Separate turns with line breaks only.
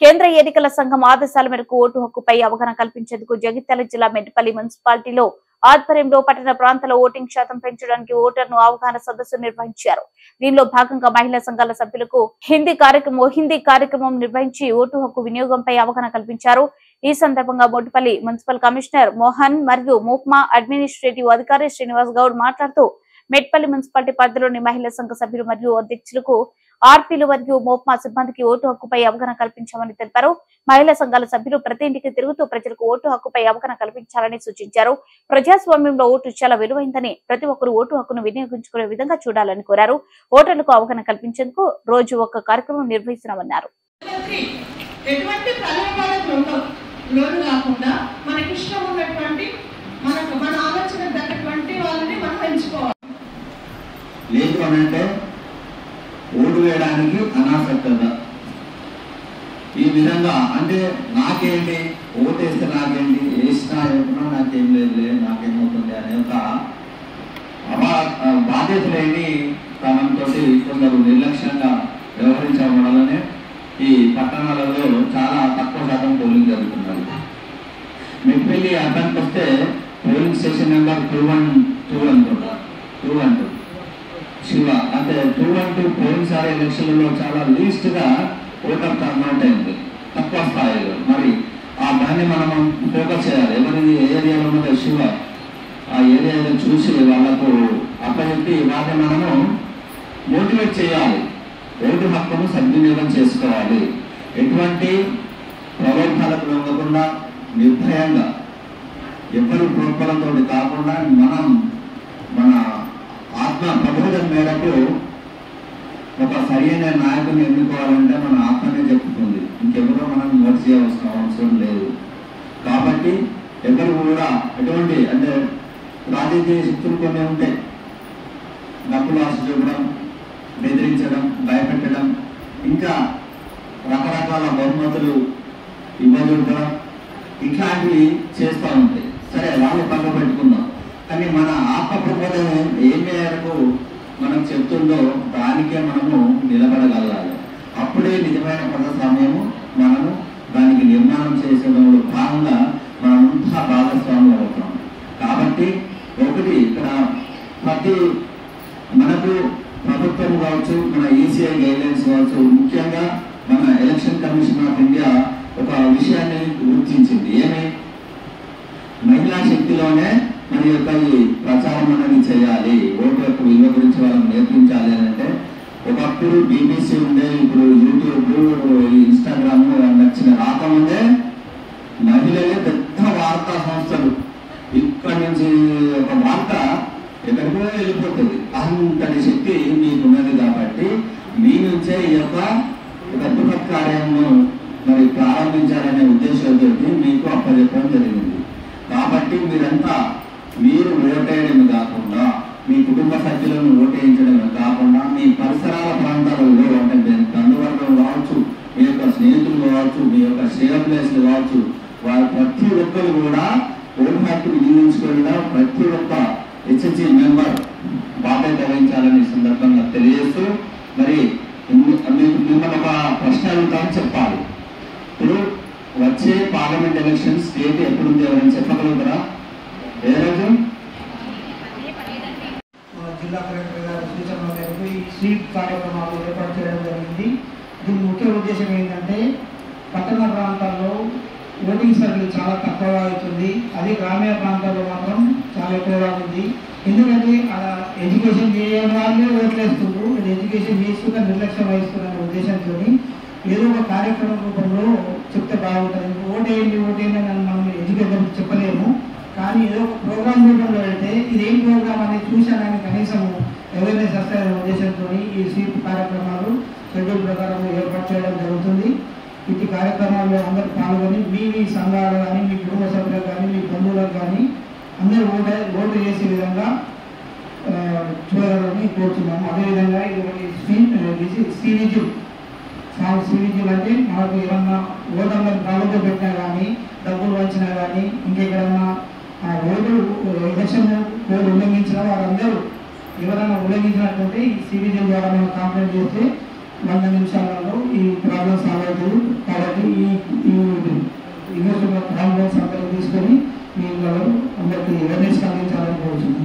కేంద్ర ఎన్నికల సంఘం ఆదేశాల మేరకు ఓటు హక్కుపై అవగాహన కల్పించేందుకు జగిత్యాల జిల్లా మెట్పల్లి మున్సిపాలిటీలో ఆధ్వర్యంలో పట్టణ ప్రాంతాల ఓటింగ్ శాతం పెంచడానికి ఓటర్ను అవగాహన సదస్సు నిర్వహించారు. దీనిలో భాగంగా మహిళా సంఘాల సభ్యులకు హిందీ కార్యక్రమం నిర్వహించి ఓటు హక్కు వినియోగంపై అవగాహన కల్పించారు. ఈ సందర్భంగా మెట్పల్లి మున్సిపల్ కమిషనర్ మోహన్ మరియు మూప్మా అడ్మినిస్ట్రేటివ్ అధికారి శ్రీనివాస్ గౌడ్ మాట్లాడుతూ మెట్పల్లి మున్సిపాలిటీ పరిధిలోని మహిళా సంఘ సభ్యులు మరియు అధ్యక్షులకు ఆర్పీలు మరియు మోప్మా సిబ్బందికి ఓటు హక్కుపై అవగాహన కల్పించామని తెలిపారు. మహిళా సంఘాల సభ్యులు ప్రతి ఇంటికి తిరుగుతూ ప్రజలకు ఓటు హక్కుపై అవగాహన కల్పించాలని సూచించారు. ప్రజాస్వామ్యంలో ఓటు చాలా విలువైందని ప్రతి ఒక్కరూ ఓటు హక్కును వినియోగించుకునే విధంగా చూడాలని కోరారు. ఓటర్లకు అవగాహన కల్పించేందుకు రోజు ఒక కార్యక్రమం నిర్వహిస్తున్నామన్నారు.
ఓటు వేయడానికి అనాసక్తత ఈ విధంగా అంటే నాకేంటి ఓటు వేస్తే నాకేంటి వేసినా వేసినా నాకేం లేదులే నాకేమవుతుంది అనే ఒక బాధ్యత లేని తనంతో కొందరు నిర్లక్ష్యంగా వ్యవహరించడం వల్లనే ఈ పట్టణాలలో చాలా తక్కువ శాతం పోలింగ్ జరుగుతున్నది. మెట్పల్లి అతనికి వస్తే పోలింగ్ స్టేషన్ నెంబర్ 212 శివ అంటే 212 పోయినసారి ఎలక్షన్లలో చాలా లీస్ట్ గా ఓటర్ టర్న్అవుట్ అయింది, తక్కువ స్థాయిలో. మరి ఆ దాన్ని మనం ఫోకస్ చేయాలి. ఎవరిది ఏ ఏరియాలో ఉన్నదో శివ ఆ ఏరియాలో చూసి వాళ్ళకు అప్పచెప్పి వాటిని మనము మోటివేట్ చేయాలి. ఓటు హక్కును సద్వినియోగం చేసుకోవాలి. ఎటువంటి ప్రలోభాలకు లొంగకుండా నిర్భయంగా ఎవరు ప్రోత్సాహంతో కాకుండా మనం మన ఆత్మ ప్రబోధం మేరకు ఒక సరైన నాయకుని ఎన్నుకోవాలంటే మన ఆత్మనే చెప్పుతుంది. ఇంకెవరో మనం ఓటు చేయవలసిన అవసరం లేదు. కాబట్టి ఎవరు కూడా ఎటువంటి అంటే రాజకీయ శక్తులు కొన్ని ఉంటాయి. డబ్బులు ఆశ చూపడం, బెదిరించడం, భయపెట్టడం, ఇంకా రకరకాల బహుమతులు ఇవ్వజూపడం ఇట్లాంటివి చేస్తూ ఉంటాయి. సరే వాళ్ళు పక్క పెట్టుకుందాం, కానీ మన ఆత్మ ప్రబోధం ఏ మేరకు మనం చెప్తుందో దానికే మనము నిలబడగలగాలి. అప్పుడే నిజమైన ప్రజాస్వామ్యము మనము దానికి నిర్మాణం చేసేటప్పుడు భాగంగా మనమంతా భాగస్వామ్యం అవుతాం. కాబట్టి ఒకటి ఇక్కడ ప్రతి మనకు ప్రభుత్వం కావచ్చు, మన ఈసీఐ గైడ్లైన్స్ కావచ్చు, ముఖ్యంగా మన ఎలక్షన్ కమిషన్ ఆఫ్ ఇండియా ఒక విషయాన్ని గుర్తించింది. ఏమి మహిళా శక్తిలోనే మన యొక్క ఈ ప్రచారం అనేది చేయాలి. ఓటు యొక్క విలువ గురించి వాళ్ళని నేర్పించాలి అని అంటే ఒకప్పుడు బీబీసీ ఉండే, ఇప్పుడు యూట్యూబ్, ఇన్స్టాగ్రామ్ నచ్చిన రాకముందే మహిళలే పెద్ద వార్తా సంస్థలు. ఇక్కడి నుంచి ఒక వార్త ఎక్కడికో వెళ్ళిపోతుంది. అంతటి శక్తి మీకున్నది. కాబట్టి మీ నుంచే ఈ యొక్క బృహత్ కార్యాలను మరి ప్రారంభించాలనే ఉద్దేశంతో మీకు అప్పచెప్పడం జరిగింది. కాబట్టి మీరంతా మీరు ఓటేయడమే కాకుండా మీ కుటుంబ సభ్యులను ఓటేయించడమే కాకుండా మీ పరిసరాల ప్రాంతాలలో అంటే బంధువర్గం కావచ్చు, మీ యొక్క స్నేహితులు కావచ్చు, మీ యొక్క షేర్ ప్లేస్లు కావచ్చు, వారు ప్రతి ఒక్కరు కూడా ఓటు హక్కు వినియోగించుకోవడం ప్రతి ఒక్క హెచ్ఎస్సి మెంబర్ బాధ్యత వహించాలని సందర్భంగా తెలియజేస్తూ మరి మిమ్మల్ని ఒక ప్రశ్న అడుగుతామని చెప్పాలి. ఇప్పుడు వచ్చే పార్లమెంట్ ఎలక్షన్ స్టేట్ ఎప్పుడుంది ఎవరైనా చెప్పగలుగుతారా? ఏ రోజు?
జిల్లా కలెక్టర్ గారి సూచనల మేరకు ఈ స్వీప్ కార్యక్రమాలు ఏర్పాటు చేయడం జరిగింది. దీని ముఖ్య ఉద్దేశం ఏంటంటే పట్టణ ప్రాంతాల్లో ఓటింగ్ సర్కిల్ చాలా తక్కువగా అవుతుంది. అదే గ్రామీణ ప్రాంతాల్లో మాత్రం చాలా ఎక్కువగా ఉంది. ఎందుకంటే ఎడ్యుకేషన్ చేయని వాళ్ళే ఓట్లేస్తున్నారు. ఎడ్యుకేషన్ చేసుకున్న నిర్లక్ష్యం వహిస్తున్న ఉద్దేశంతో ఏదో ఒక కార్యక్రమం రూపంలో చెప్తే బాగుంటుంది. ఓటేయండి అని మనం ఎడ్యుకేషన్ చెప్పలేము, కానీ ఏదో ఒక ప్రోగ్రామ్ రూపంలో వెళ్తే ఇదేం ప్రోగ్రామ్ అనేది చూశానని కనీసం అవేర్నెస్ వస్తాయనే ఉద్దేశంతో ఈ స్వీప్ కార్యక్రమాలు షెడ్యూల్ ప్రకారం ఏర్పాటు చేయడం జరుగుతుంది. ఇటు కార్యక్రమాల్లో అందరూ పాల్గొని మీ సంఘాలు కానీ, మీ కుటుంబ సభ్యులకు కానీ, మీ బంధువులకు కానీ అందరూ ఓటు చేసే విధంగా చూడాలని కోరుతున్నాము. అదేవిధంగా ఇది సివిజిల్ అంటే మనకు ఏమన్నా ఓటర్లను కాళ్ళతో పెట్టినా కానీ, డబ్బులు వచ్చినా కానీ, ఇంకెక్కడన్నా ఓటు ఎలక్షన్ కోడ్ ఉల్లంఘించిన వారందరూ ఎవరైనా ఉల్లంఘించినట్లయితే ఈ సివిజిల్ ద్వారా మనం కంప్లైంట్ చేస్తే 100 నిమిషాలలో ఈ ప్రాబ్లం సాల్వ్ అవుతుంది. కాబట్టి అందరికీ అవేర్నెస్ కలిగించాలని కోరుతున్నాను.